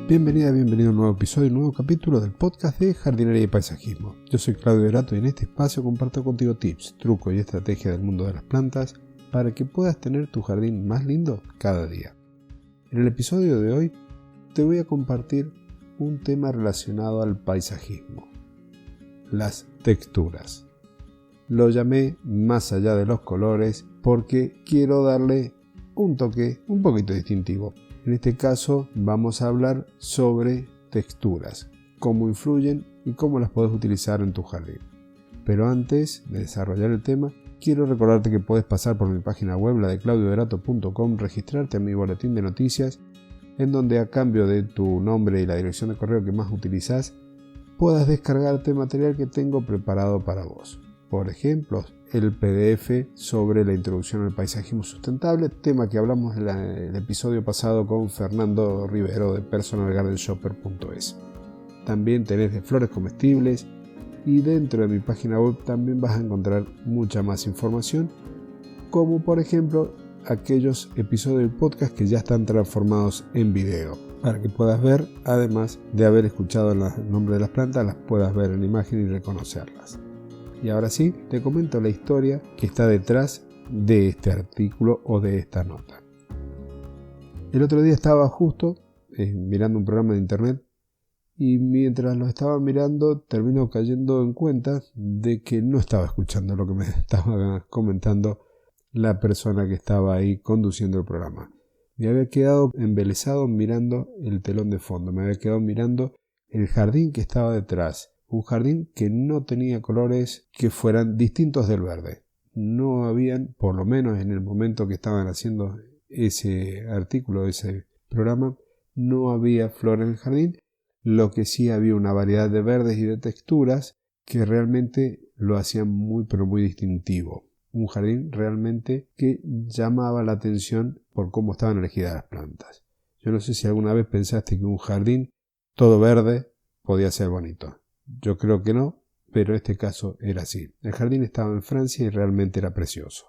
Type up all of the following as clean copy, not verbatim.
Bienvenido a un nuevo episodio, un nuevo capítulo del podcast de jardinería y paisajismo. Yo soy Claudio Verato y en este espacio comparto contigo tips, trucos y estrategias del mundo de las plantas para que puedas tener tu jardín más lindo cada día. En el episodio de hoy te voy a compartir un tema relacionado al paisajismo, las texturas. Lo llamé más allá de los colores porque quiero darle un toque un poquito distintivo. En este caso vamos a hablar sobre texturas, cómo influyen y cómo las puedes utilizar en tu jardín. Pero antes de desarrollar el tema, quiero recordarte que puedes pasar por mi página web, la de claudioverato.com, registrarte en mi boletín de noticias, en donde a cambio de tu nombre y la dirección de correo que más utilizas, puedas descargarte material que tengo preparado para vos. Por ejemplo, el PDF sobre la introducción al paisajismo sustentable, tema que hablamos en el episodio pasado con Fernando Rivero de personalgardenshopper.es. También tenés de flores comestibles y dentro de mi página web también vas a encontrar mucha más información, como por ejemplo aquellos episodios del podcast que ya están transformados en video, para que puedas ver, además de haber escuchado el nombre de las plantas, las puedas ver en imagen y reconocerlas. Y ahora sí, te comento la historia que está detrás de este artículo o de esta nota. El otro día estaba justo mirando un programa de internet y mientras lo estaba mirando termino cayendo en cuenta de que no estaba escuchando lo que me estaba comentando la persona que estaba ahí conduciendo el programa. Me había quedado embelesado mirando el telón de fondo, me había quedado mirando el jardín que estaba detrás. Un jardín que no tenía colores que fueran distintos del verde. No habían, por lo menos en el momento que estaban haciendo ese artículo, ese programa, no había flor en el jardín. Lo que sí había una variedad de verdes y de texturas que realmente lo hacían muy pero muy distintivo. Un jardín realmente que llamaba la atención por cómo estaban elegidas las plantas. Yo no sé si alguna vez pensaste que un jardín todo verde podía ser bonito. Yo creo que no, pero en este caso era así. El jardín estaba en Francia y realmente era precioso.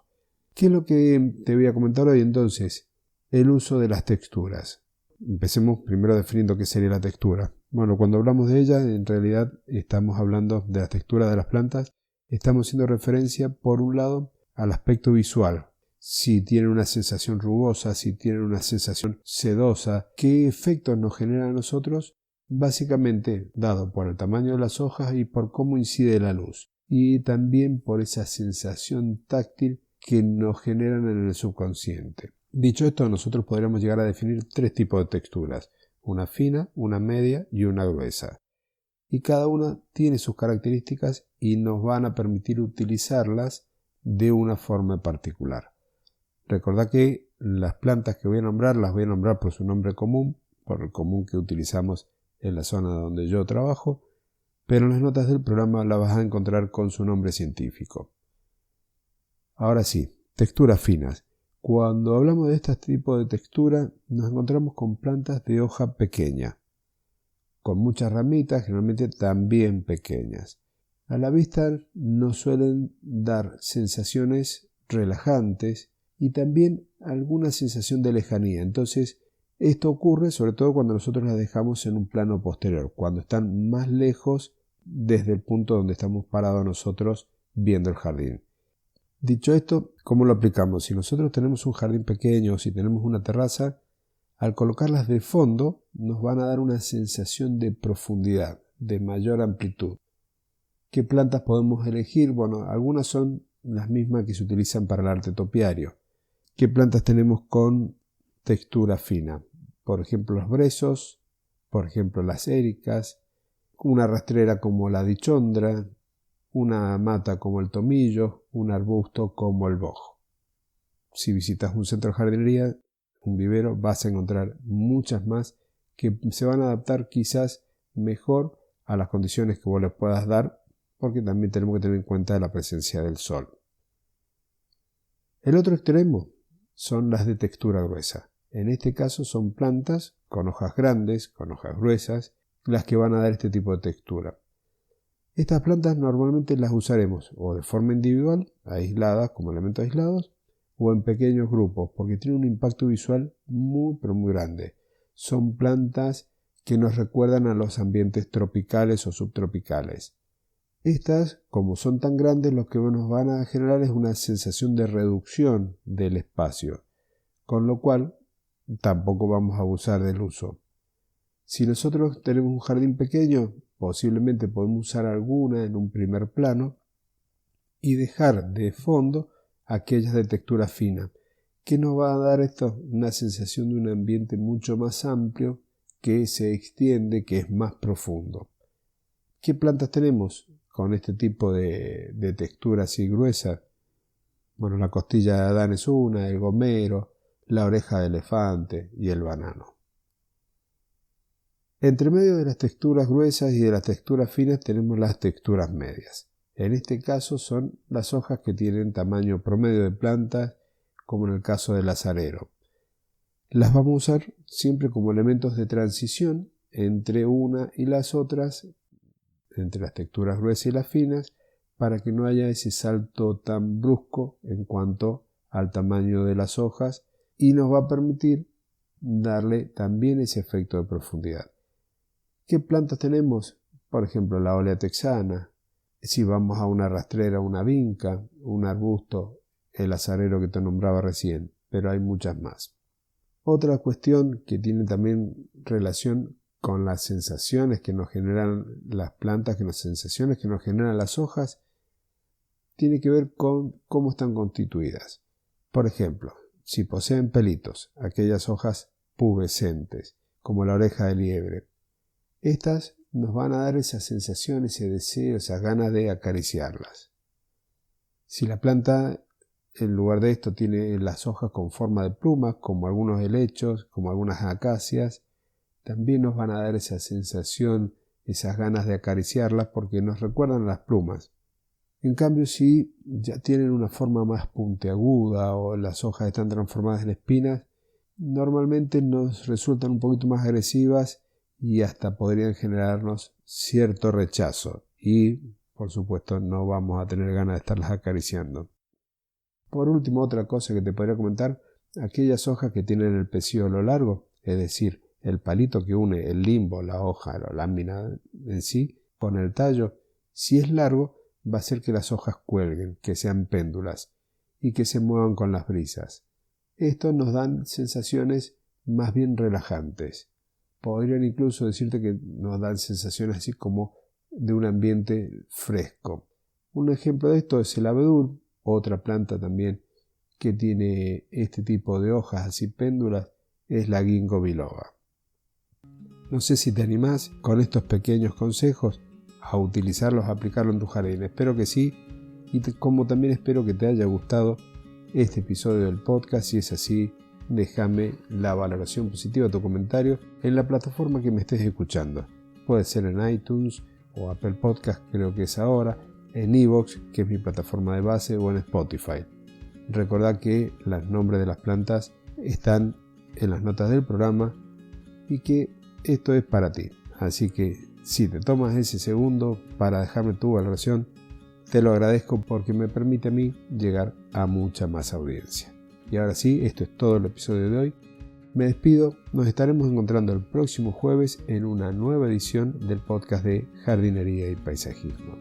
¿Qué es lo que te voy a comentar hoy entonces? El uso de las texturas. Empecemos primero definiendo qué sería la textura. Bueno, cuando hablamos de ella, en realidad estamos hablando de la textura de las plantas. Estamos haciendo referencia, por un lado, al aspecto visual. Si tienen una sensación rugosa, si tienen una sensación sedosa, ¿qué efectos nos generan a nosotros? Básicamente dado por el tamaño de las hojas y por cómo incide la luz, y también por esa sensación táctil que nos generan en el subconsciente. Dicho esto, nosotros podríamos llegar a definir tres tipos de texturas: una fina, una media y una gruesa. Y cada una tiene sus características y nos van a permitir utilizarlas de una forma particular. Recordad que las plantas que voy a nombrar las voy a nombrar por su nombre común, por el común que utilizamos en la zona donde yo trabajo, pero en las notas del programa la vas a encontrar con su nombre científico. Ahora sí, texturas finas. Cuando hablamos de este tipo de textura, nos encontramos con plantas de hoja pequeña, con muchas ramitas, generalmente también pequeñas. A la vista nos suelen dar sensaciones relajantes y también alguna sensación de lejanía. Entonces, esto ocurre sobre todo cuando nosotros las dejamos en un plano posterior, cuando están más lejos desde el punto donde estamos parados nosotros viendo el jardín. Dicho esto, ¿cómo lo aplicamos? Si nosotros tenemos un jardín pequeño o si tenemos una terraza, al colocarlas de fondo nos van a dar una sensación de profundidad, de mayor amplitud. ¿Qué plantas podemos elegir? Bueno, algunas son las mismas que se utilizan para el arte topiario. ¿Qué plantas tenemos con textura fina? Por ejemplo, los brezos, por ejemplo, las éricas, una rastrera como la dichondra, una mata como el tomillo, un arbusto como el boj. Si visitas un centro de jardinería, un vivero, vas a encontrar muchas más que se van a adaptar quizás mejor a las condiciones que vos les puedas dar, porque también tenemos que tener en cuenta la presencia del sol. El otro extremo son las de textura gruesa. En este caso son plantas con hojas grandes, con hojas gruesas, las que van a dar este tipo de textura. Estas plantas normalmente las usaremos o de forma individual, aisladas como elementos aislados, o en pequeños grupos, porque tienen un impacto visual muy pero muy grande. Son plantas que nos recuerdan a los ambientes tropicales o subtropicales. Estas, como son tan grandes, lo que nos van a generar es una sensación de reducción del espacio, con lo cual tampoco vamos a abusar del uso. Si nosotros tenemos un jardín pequeño, posiblemente podemos usar alguna en un primer plano y dejar de fondo aquellas de textura fina, que nos va a dar esto una sensación de un ambiente mucho más amplio, que se extiende, que es más profundo. ¿Qué plantas tenemos con este tipo de textura así gruesa? Bueno, la costilla de Adán es una, el gomero, la oreja de elefante y el banano. Entre medio de las texturas gruesas y de las texturas finas tenemos las texturas medias. En este caso son las hojas que tienen tamaño promedio de plantas, como en el caso del azarero. Las vamos a usar siempre como elementos de transición entre una y las otras, entre las texturas gruesas y las finas, para que no haya ese salto tan brusco en cuanto al tamaño de las hojas, y nos va a permitir darle también ese efecto de profundidad. ¿Qué plantas tenemos? Por ejemplo, la olea texana. Si vamos a una rastrera, una vinca, un arbusto, el azarero que te nombraba recién, pero hay muchas más. Otra cuestión que tiene también relación con las sensaciones que nos generan las plantas, las sensaciones que nos generan las hojas, tiene que ver con cómo están constituidas. Por ejemplo, si poseen pelitos, aquellas hojas pubescentes, como la oreja de liebre, estas nos van a dar esa sensación, ese deseo, esas ganas de acariciarlas. Si la planta, en lugar de esto, tiene las hojas con forma de plumas, como algunos helechos, como algunas acacias, también nos van a dar esa sensación, esas ganas de acariciarlas, porque nos recuerdan a las plumas. En cambio, si ya tienen una forma más puntiaguda o las hojas están transformadas en espinas, normalmente nos resultan un poquito más agresivas y hasta podrían generarnos cierto rechazo, y por supuesto no vamos a tener ganas de estarlas acariciando. Por último, otra cosa que te podría comentar, aquellas hojas que tienen el pecíolo largo, es decir, el palito que une el limbo, la hoja, la lámina en sí, con el tallo, si es largo, va a hacer que las hojas cuelguen, que sean péndulas y que se muevan con las brisas. Esto nos dan sensaciones más bien relajantes. Podrían incluso decirte que nos dan sensaciones así como de un ambiente fresco. Un ejemplo de esto es el abedul, otra planta también que tiene este tipo de hojas así péndulas, es la ginkgo biloba. No sé si te animás con estos pequeños consejos a utilizarlos, a aplicarlos en tu jardín. Espero que sí, y como también espero que te haya gustado este episodio del podcast. Si es así, déjame la valoración positiva, tu comentario en la plataforma que me estés escuchando. Puede ser en iTunes o Apple Podcast, creo que es ahora, en iVoox, que es mi plataforma de base, o en Spotify. Recordá que los nombres de las plantas están en las notas del programa y que esto es para ti. Así que si te tomas ese segundo para dejarme tu valoración, te lo agradezco porque me permite a mí llegar a mucha más audiencia. Y ahora sí, esto es todo el episodio de hoy. Me despido, nos estaremos encontrando el próximo jueves en una nueva edición del podcast de Jardinería y Paisajismo.